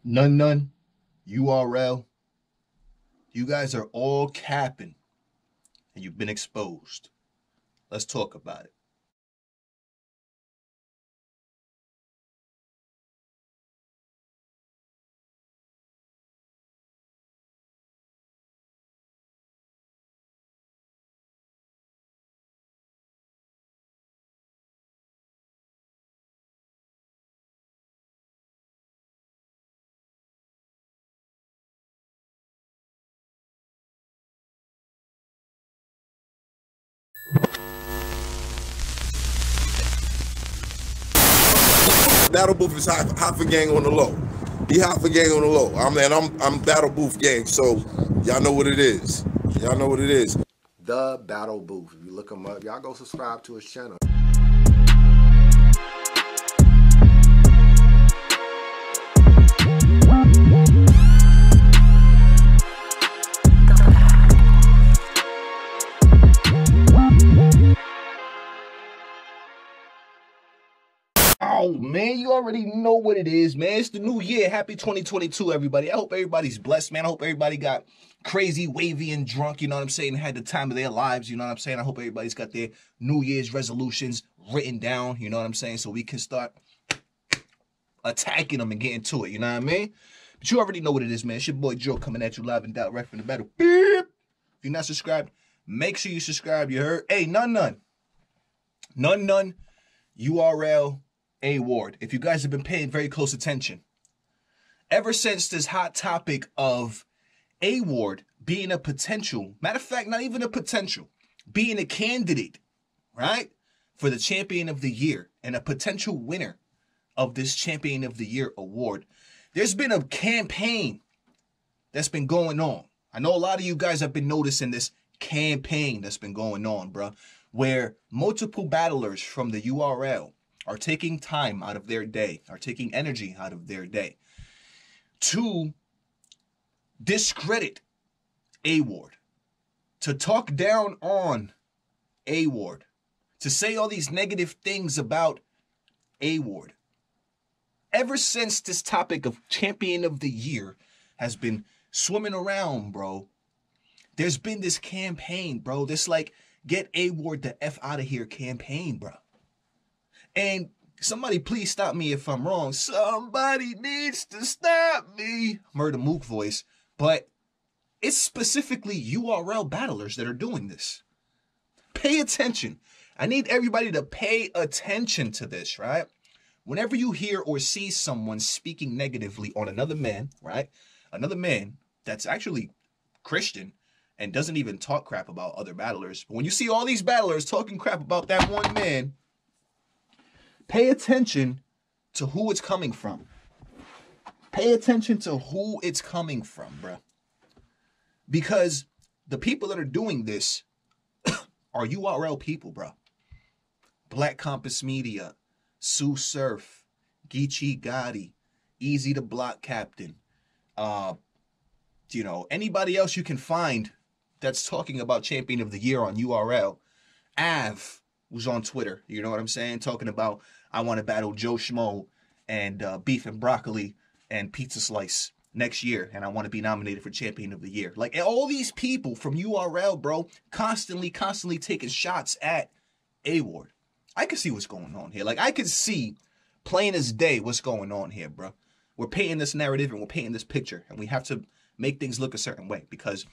Nunn Nunn, URL, you guys are all capping and you've been exposed. Let's talk about it. Battle Booth is half a gang on the low. He half a gang on the low. I'm Battle Booth gang, so y'all know what it is. Y'all know what it is. The Battle Booth. If you look him up, y'all go subscribe to his channel. Oh, man, you already know what it is, man. It's the new year. Happy 2022, everybody. I hope everybody's blessed, man. I hope everybody got crazy, wavy, and drunk, you know what I'm saying? Had the time of their lives, you know what I'm saying? I hope everybody's got their New Year's resolutions written down, you know what I'm saying? So we can start attacking them and getting to it, you know what I mean? But you already know what it is, man. It's your boy Joe coming at you live and direct right from the battle. Beep. If you're not subscribed, make sure you subscribe, you heard? Hey, Nunn Nunn. Nunn Nunn, URL, A Ward. If you guys have been paying very close attention, ever since this hot topic of A Ward being a potential, matter of fact, not even a potential, being a candidate, right, for the Champion of the Year and a potential winner of this Champion of the Year award, there's been a campaign that's been going on. I know a lot of you guys have been noticing this campaign that's been going on, bro, where multiple battlers from the URL are taking time out of their day, are taking energy out of their day to discredit A Ward, to talk down on A Ward, to say all these negative things about A Ward. Ever since this topic of Champion of the Year has been swimming around, bro, there's been this campaign, bro, this like get A Ward the F out of here campaign, bro. And somebody please stop me if I'm wrong. Somebody needs to stop me. Murder Mook voice. But it's specifically URL battlers that are doing this. Pay attention. I need everybody to pay attention to this, right? Whenever you hear or see someone speaking negatively on another man, right? Another man that's actually Christian and doesn't even talk crap about other battlers. But when you see all these battlers talking crap about that one man, pay attention to who it's coming from. Pay attention to who it's coming from, bro. Because the people that are doing this are URL people, bro. Black Compass Media, Sue Surf, Geechee Gotti, Easy to Block Captain, anybody else you can find that's talking about Champion of the Year on URL. Av was on Twitter, you know what I'm saying? Talking about, I want to battle Joe Schmo and Beef and Broccoli and Pizza Slice next year, and I want to be nominated for Champion of the Year. Like, all these people from URL, bro, constantly taking shots at A Ward. I can see what's going on here. Like, I can see plain as day what's going on here, bro. We're painting this narrative and we're painting this picture, and we have to make things look a certain way. Because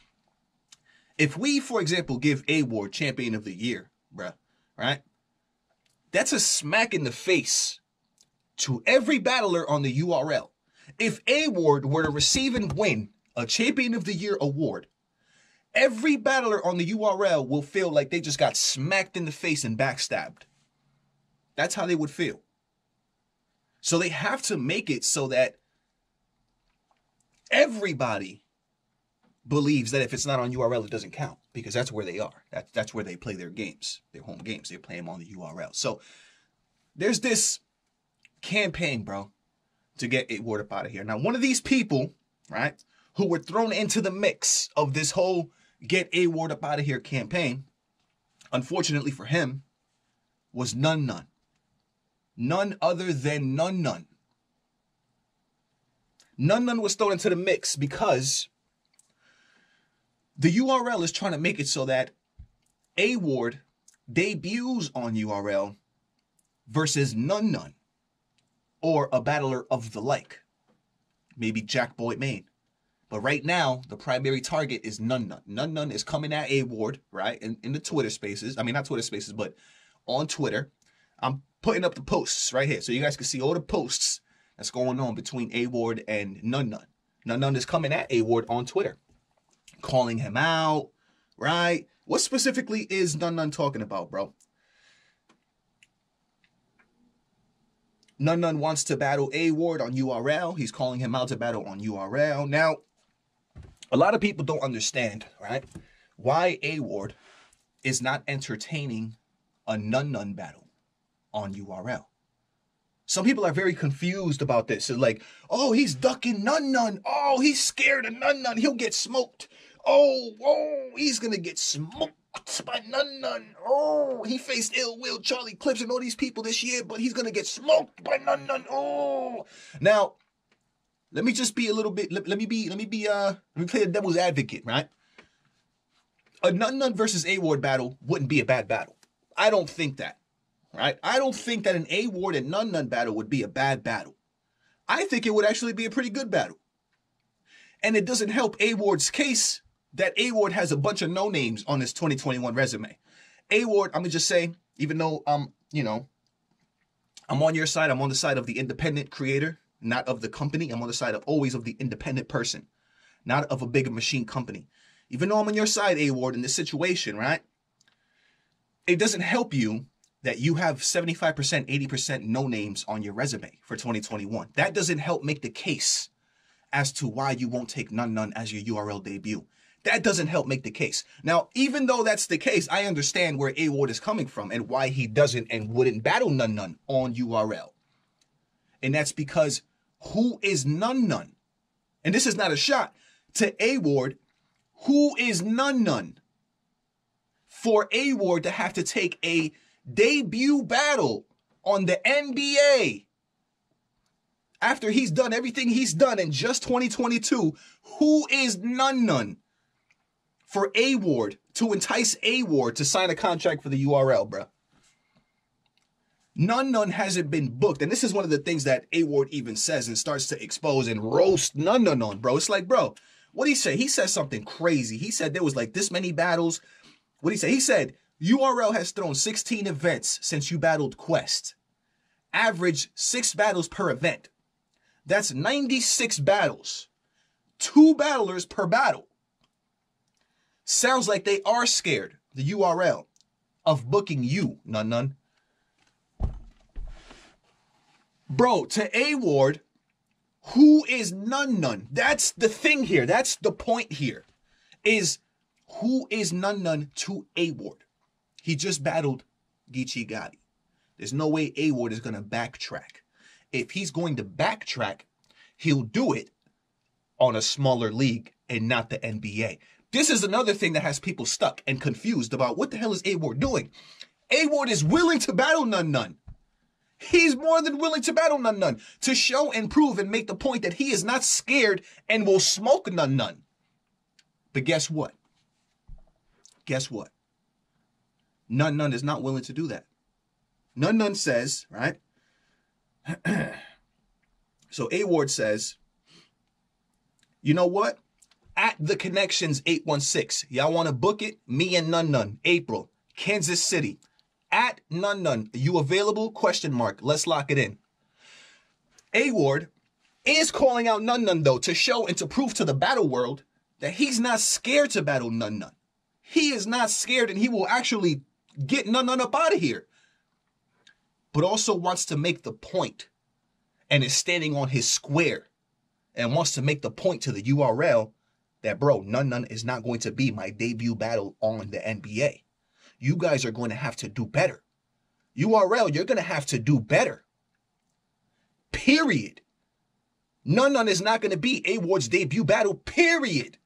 if we, for example, give A Ward Champion of the Year, bro, right? That's a smack in the face to every battler on the URL. If A Ward were to receive and win a Champion of the Year award, every battler on the URL will feel like they just got smacked in the face and backstabbed. That's how they would feel. So they have to make it so that everybody believes that if it's not on URL, it doesn't count, because that's where they are. That's where they play their games, their home games. They play them on the URL. So there's this campaign, bro, to get A Ward up out of here. Now, one of these people, right, who were thrown into the mix of this whole get A Ward up out of here campaign, unfortunately for him, was Nunn Nunn. None other than Nunn Nunn. Nunn Nunn was thrown into the mix because the URL is trying to make it so that A Ward debuts on URL versus Nunn Nunn or a battler of the like. Maybe Jack Boy Maine. But right now, the primary target is Nunn Nunn. Nunn Nunn is coming at A Ward, right? In the Twitter spaces. I mean, not Twitter spaces, but on Twitter. I'm putting up the posts right here so you guys can see all the posts that's going on between A Ward and Nunn Nunn. Nunn Nunn is coming at A Ward on Twitter, calling him out, right? What specifically is Nunn Nunn talking about, bro? Nunn Nunn wants to battle A Ward on URL. He's calling him out to battle on URL. Now, a lot of people don't understand, right, why A Ward is not entertaining a Nunn Nunn battle on URL. Some people are very confused about this. It's like, oh, he's ducking Nunn Nunn. Oh, he's scared of Nunn Nunn. He'll get smoked. Oh, he's going to get smoked by Nunn Nunn. Oh, he faced Ill Will, Charlie Clips, and all these people this year, but he's going to get smoked by Nunn Nunn. Oh. Now, let me just be a little bit, let me play the devil's advocate, right? A Nunn Nunn versus A Ward battle wouldn't be a bad battle. I don't think that, right? I don't think that an A Ward and Nunn Nunn battle would be a bad battle. I think it would actually be a pretty good battle. And it doesn't help A Ward's case that A Ward has a bunch of no names on his 2021 resume. A Ward, I'm gonna just say, even though I'm on your side, I'm on the side of the independent creator, not of the company. I'm on the side of always of the independent person, not of a bigger machine company. Even though I'm on your side, A Ward, in this situation, right? It doesn't help you that you have 75%, 80% no names on your resume for 2021. That doesn't help make the case as to why you won't take Nunn Nunn as your URL debut. That doesn't help make the case. Now, even though that's the case, I understand where A Ward is coming from and why he doesn't and wouldn't battle Nunn Nunn on URL. And that's because who is Nunn Nunn? And this is not a shot to A Ward. Who is Nunn Nunn for A Ward to have to take a debut battle on the NBA after he's done everything he's done in just 2022? Who is Nunn Nunn for A Ward to entice A Ward to sign a contract for the URL, bro? Nunn Nunn hasn't been booked. And this is one of the things that A Ward even says and starts to expose and roast Nunn Nunn on, bro. It's like, bro, what did he say? He said something crazy. He said there was like this many battles. What did he say? He said, URL has thrown 16 events since you battled Quest. Average 6 battles per event. That's 96 battles. 2 battlers per battle. Sounds like they are scared, the URL, of booking you, Nunn Nunn. Bro, to A Ward, who is Nunn Nunn? That's the thing here. That's the point here. Is who is Nunn Nunn to A Ward? He just battled Geechee Gotti. There's no way A Ward is going to backtrack. If he's going to backtrack, he'll do it on a smaller league and not the NBA. This is another thing that has people stuck and confused about what the hell is A Ward doing. A Ward is willing to battle Nunn Nunn. He's more than willing to battle Nunn Nunn to show and prove and make the point that he is not scared and will smoke Nunn Nunn. But guess what? Guess what? Nunn Nunn is not willing to do that. Nunn Nunn says, right? So A Ward says, you know what? At the Connections 816, y'all want to book it? Me and Nunn Nunn, April, Kansas City. At Nunn Nunn, you available? Question mark. Let's lock it in. A Ward is calling out Nunn Nunn, though, to show and to prove to the battle world that he's not scared to battle Nunn Nunn. He is not scared, and he will actually get Nunn Nunn up out of here. But also wants to make the point and is standing on his square and wants to make the point to the URL that, bro, Nunn Nunn is not going to be my debut battle on the NBA. You guys are going to have to do better. URL, you're going to have to do better. Period. Nunn Nunn is not going to be A Ward's debut battle, period.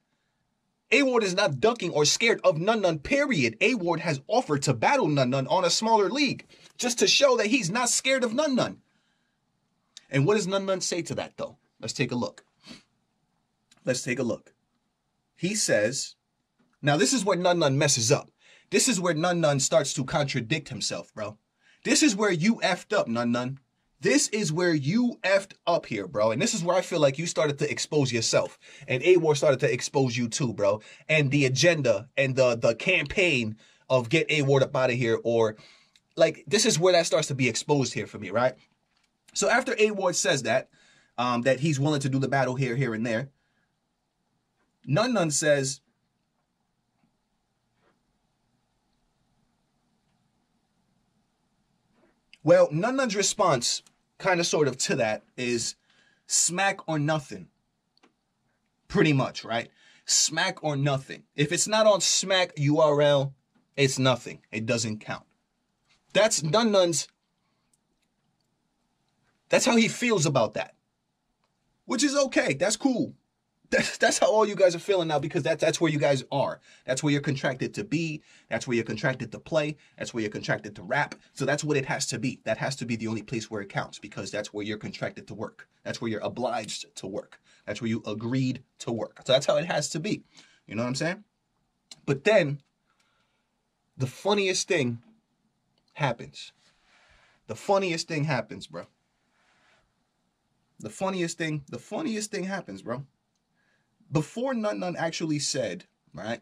A Ward is not ducking or scared of Nunn Nunn, period. A Ward has offered to battle Nunn Nunn on a smaller league just to show that he's not scared of Nunn Nunn. And what does Nunn Nunn say to that, though? Let's take a look. Let's take a look. He says, now this is where Nunn Nunn messes up. This is where Nunn Nunn starts to contradict himself, bro. This is where you effed up, Nunn Nunn. This is where you effed up here, bro. And this is where I feel like you started to expose yourself. And A-Ward started to expose you too, bro. And the agenda and the campaign of get A-Ward up out of here, or like, this is where that starts to be exposed here for me, right? So after A-Ward says that, that he's willing to do the battle here, and there, Nunn Nunn says, well, Nunn Nunn's response, kind of sort of to that, is smack or nothing. Pretty much, right? Smack or nothing. If it's not on smack URL, it's nothing. It doesn't count. That's Nunn Nunn's, that's how he feels about that. Which is okay. That's cool. That's how all you guys are feeling now, because that's where you guys are. That's where you're contracted to be. That's where you're contracted to play. That's where you're contracted to rap. So that's what it has to be. That has to be the only place where it counts, because that's where you're contracted to work. That's where you're obliged to work. That's where you agreed to work. So that's how it has to be. You know what I'm saying? But then the funniest thing happens. The funniest thing happens, bro. The funniest thing happens, bro. Before Nunn Nunn actually said, right,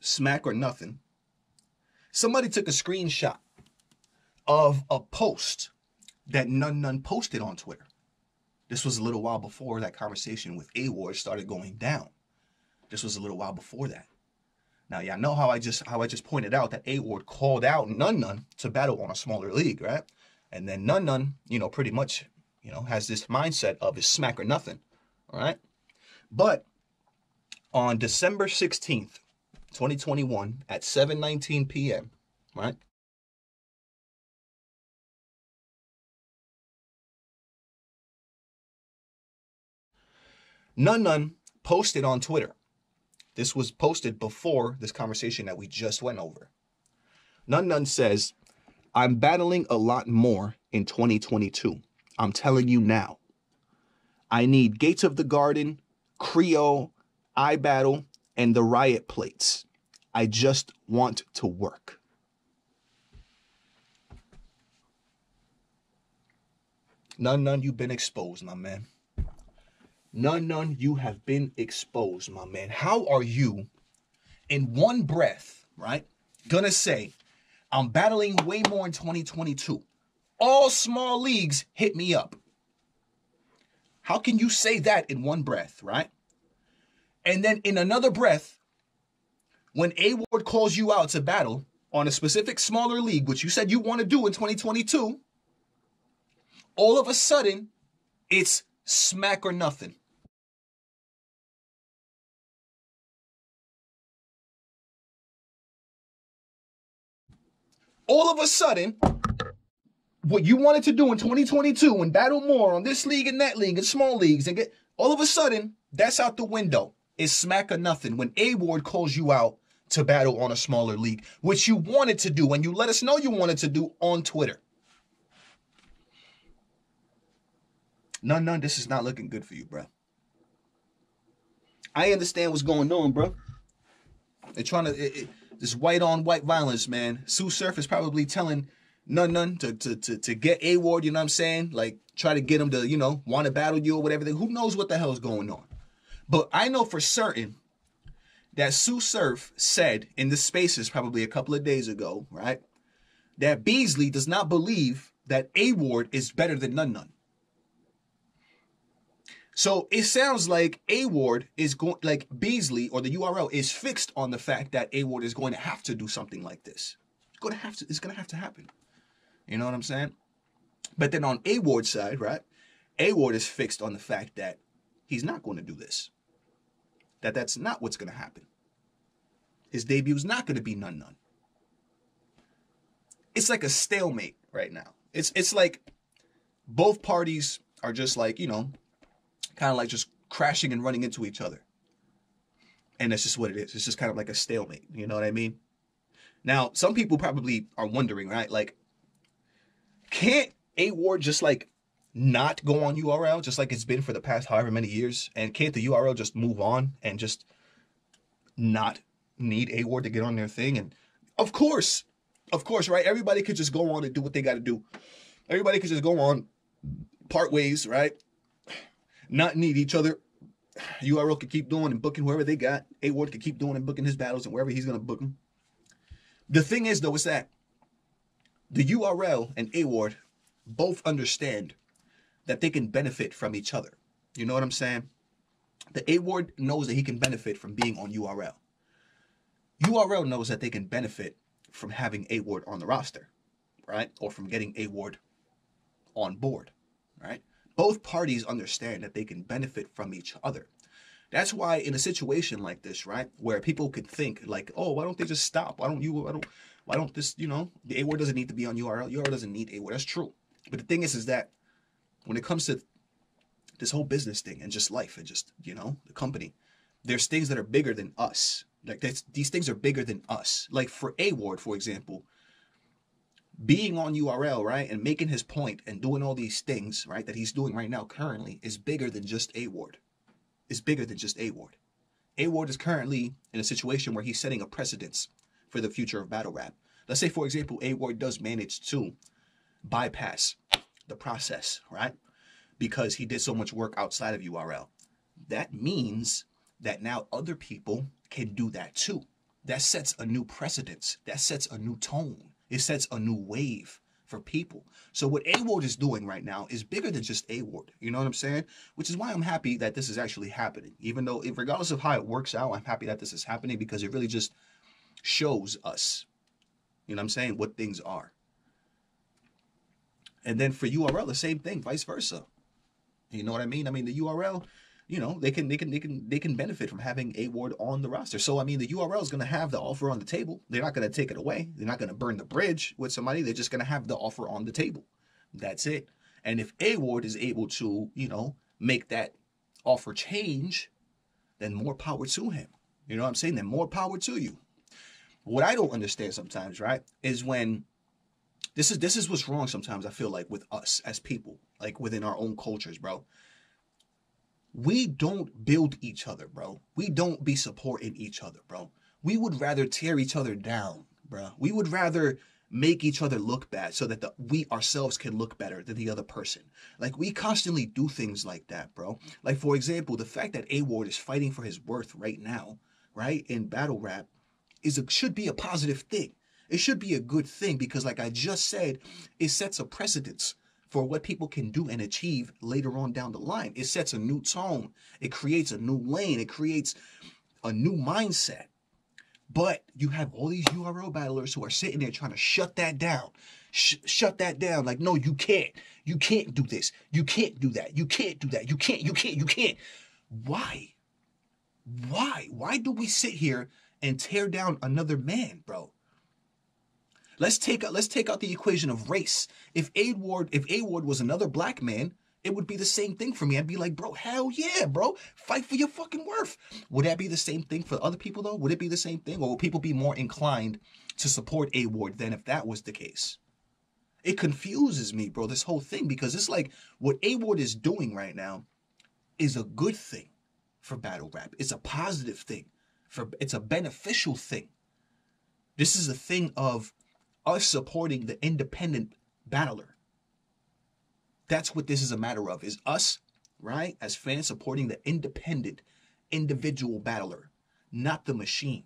smack or nothing, somebody took a screenshot of a post that Nunn Nunn posted on Twitter. This was a little while before that conversation with A-Ward started going down. This was a little while before that. Now, y'all know how I just pointed out that A-Ward called out Nunn Nunn to battle on a smaller league, right? And then Nunn Nunn, pretty much, has this mindset of it's smack or nothing, all right? But on December 16th, 2021 at 7:19 p.m., right? Nunn Nunn posted on Twitter. This was posted before this conversation that we just went over. Nunn Nunn says, I'm battling a lot more in 2022. I'm telling you now. I need Gates of the Garden, Creole, iBattle, and the Riot plates. I just want to work. Nunn Nunn, you've been exposed, my man. Nunn Nunn, you have been exposed, my man. How are you, in one breath, right, gonna say, I'm battling way more in 2022. All small leagues hit me up. How can you say that in one breath, right? And then in another breath, when A-Ward calls you out to battle on a specific smaller league, which you said you want to do in 2022, all of a sudden, it's smack or nothing. All of a sudden, what you wanted to do in 2022 and battle more on this league and that league and small leagues and get, all of a sudden, that's out the window. It's smack or nothing when A-Ward calls you out to battle on a smaller league, which you wanted to do and you let us know you wanted to do on Twitter. Nunn Nunn, this is not looking good for you, bro. I understand what's going on, bro. They're trying to, this white on white violence, man. Sue Surf is probably telling Nunn Nunn to get A-Ward, you know what I'm saying? Like, try to get him to, want to battle you or whatever. Who knows what the hell's going on? But I know for certain that Sue Surf said in the spaces probably a couple of days ago, right, that Beasley does not believe that A-Ward is better than Nunn Nunn. So it sounds like A-Ward is going, like Beasley or the URL is fixed on the fact that A-Ward is going to have to do something like this. It's going to have to happen. You know what I'm saying? But then on A-Ward's side, right, A-Ward is fixed on the fact that he's not going to do this. That's not what's going to happen. His debut is not going to be Nunn Nunn. It's like a stalemate right now. It's like both parties are just like, kind of like just crashing and running into each other. And that's just what it is. It's just kind of like a stalemate. You know what I mean? Now, some people probably are wondering, right? Like, can't A-Ward just like not go on URL just like it's been for the past however many years? And can't the URL just move on and just not need A Ward to get on their thing? And of course, right? Everybody could just go on and do what they got to do. Everybody could just go on, part ways, right? Not need each other. URL could keep doing and booking whoever they got. A Ward could keep doing and booking his battles and wherever he's going to book them. The thing is, though, is that the URL and A Ward both understand that they can benefit from each other. You know what I'm saying? The A Ward knows that he can benefit from being on URL. URL knows that they can benefit from having A Ward on the roster, right? Or from getting A Ward on board, right? Both parties understand that they can benefit from each other. That's why in a situation like this, right, where people could think like, oh, why don't they just stop? Why don't this, you know, the A Ward doesn't need to be on URL. URL doesn't need A Ward. That's true. But the thing is that when it comes to this whole business thing and just life and just, you know, the company, there's things that are bigger than us. Like these things are bigger than us. Like for A Ward, for example, being on URL, right, and making his point and doing all these things, right, that he's doing right now currently is bigger than just A Ward. It's bigger than just A Ward. A Ward is currently in a situation where he's setting a precedence for the future of battle rap. Let's say, for example, A Ward does manage to bypass the process, right, because he did so much work outside of URL. That means that now other people can do that too. That sets a new precedence. That sets a new tone. It sets a new wave for people. So what A Ward is doing right now is bigger than just A Ward. You know what I'm saying? Which is why I'm happy that this is actually happening. Even though, regardless of how it works out, I'm happy that this is happening because it really just shows us, you know what I'm saying, what things are. And then for URL, the same thing, vice versa. You know what I mean? I mean, the URL, you know, they can benefit from having A Ward on the roster. So I mean, the URL is going to have the offer on the table. They're not going to take it away. They're not going to burn the bridge with somebody. They're just going to have the offer on the table. That's it. And if A Ward is able to, you know, make that offer change, then more power to him. You know what I'm saying? Then more power to you. What I don't understand sometimes, right, is when this is what's wrong sometimes, I feel like, with us as people, like within our own cultures, bro. We don't build each other, bro. We don't be supporting each other, bro. We would rather tear each other down, bro. We would rather make each other look bad so that we ourselves can look better than the other person. Like, we constantly do things like that, bro. Like, for example, the fact that A Ward is fighting for his worth right now, right, in battle rap, should be a positive thing. It should be a good thing because, like I just said, it sets a precedence for what people can do and achieve later on down the line. It sets a new tone. It creates a new lane. It creates a new mindset. But you have all these URL battlers who are sitting there trying to shut that down. Shut that down. Like, no, you can't. You can't do this. You can't do that. You can't do that. You can't. Why? Why do we sit here and tear down another man, bro? Let's take out the equation of race. If A Ward was another black man, it would be the same thing for me. I'd be like, bro, hell yeah, bro. Fight for your fucking worth. Would that be the same thing for other people, though? Would it be the same thing? Or would people be more inclined to support A Ward than if that was the case? It confuses me, bro, this whole thing, because it's like what A Ward is doing right now is a good thing for battle rap. It's a positive thing. It's a beneficial thing. This is a thing of us supporting the independent battler. That's what this is a matter of, is us, right, as fans supporting the independent, individual battler, not the machine.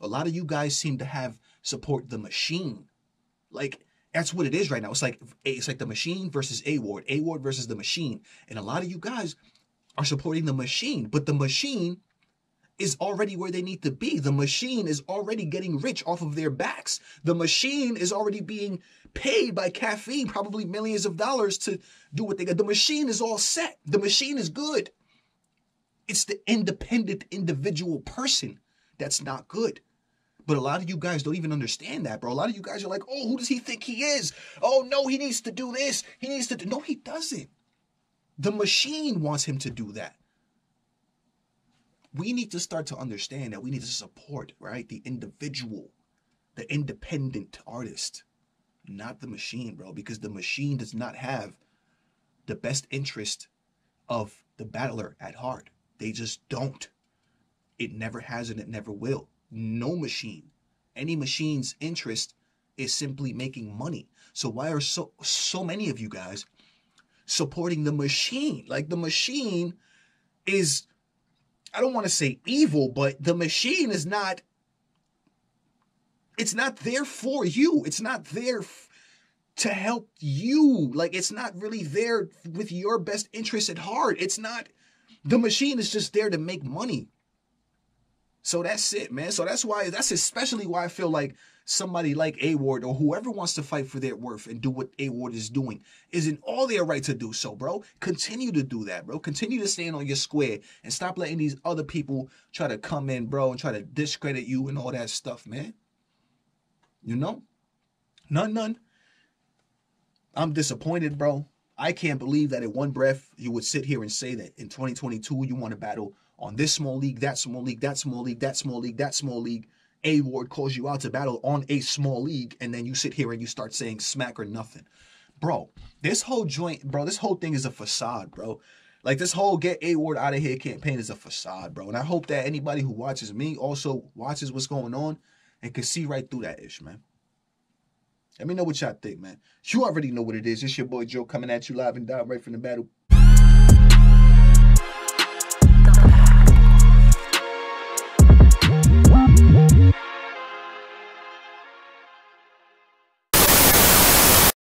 A lot of you guys seem to support the machine. Like, that's what it is right now. It's like the machine versus A Ward versus the machine. And a lot of you guys are supporting the machine, but the machine is already where they need to be. The machine is already getting rich off of their backs. The machine is already being paid by caffeine, probably millions of dollars, to do what they got. The machine is all set. The machine is good. It's the independent individual person that's not good. But a lot of you guys don't even understand that, bro. A lot of you guys are like, oh, who does he think he is? Oh, no, he needs to do this. He needs to do... No, he doesn't. The machine wants him to do that. We need to start to understand that we need to support, right, the individual, the independent artist, not the machine, bro, because the machine does not have the best interest of the battler at heart. They just don't. It never has and it never will. No machine. Any machine's interest is simply making money. So why are so many of you guys supporting the machine? Like, the machine is, I don't want to say evil, but the machine is not, it's not there for you. It's not there to help you. Like, it's not really there with your best interest at heart. It's not, the machine is just there to make money. So that's it, man. So that's especially why I feel like somebody like A-Ward or whoever wants to fight for their worth and do what A-Ward is doing is in all their right to do so, bro. Continue to do that, bro. Continue to stand on your square and stop letting these other people try to come in, bro, and try to discredit you and all that stuff, man. You know? Nunn Nunn. I'm disappointed, bro. I can't believe that in one breath you would sit here and say that in 2022 you want to battle on this small league, that small league, that small league, that small league, that small league. A-Ward calls you out to battle on a small league, and then you sit here and you start saying smack or nothing. Bro, this whole joint, bro, this whole thing is a facade, bro. Like, this whole get A-Ward out of here campaign is a facade, bro. And I hope that anybody who watches me also watches what's going on and can see right through that ish, man. Let me know what y'all think, man. You already know what it is. It's your boy Joe coming at you live and direct from the battle.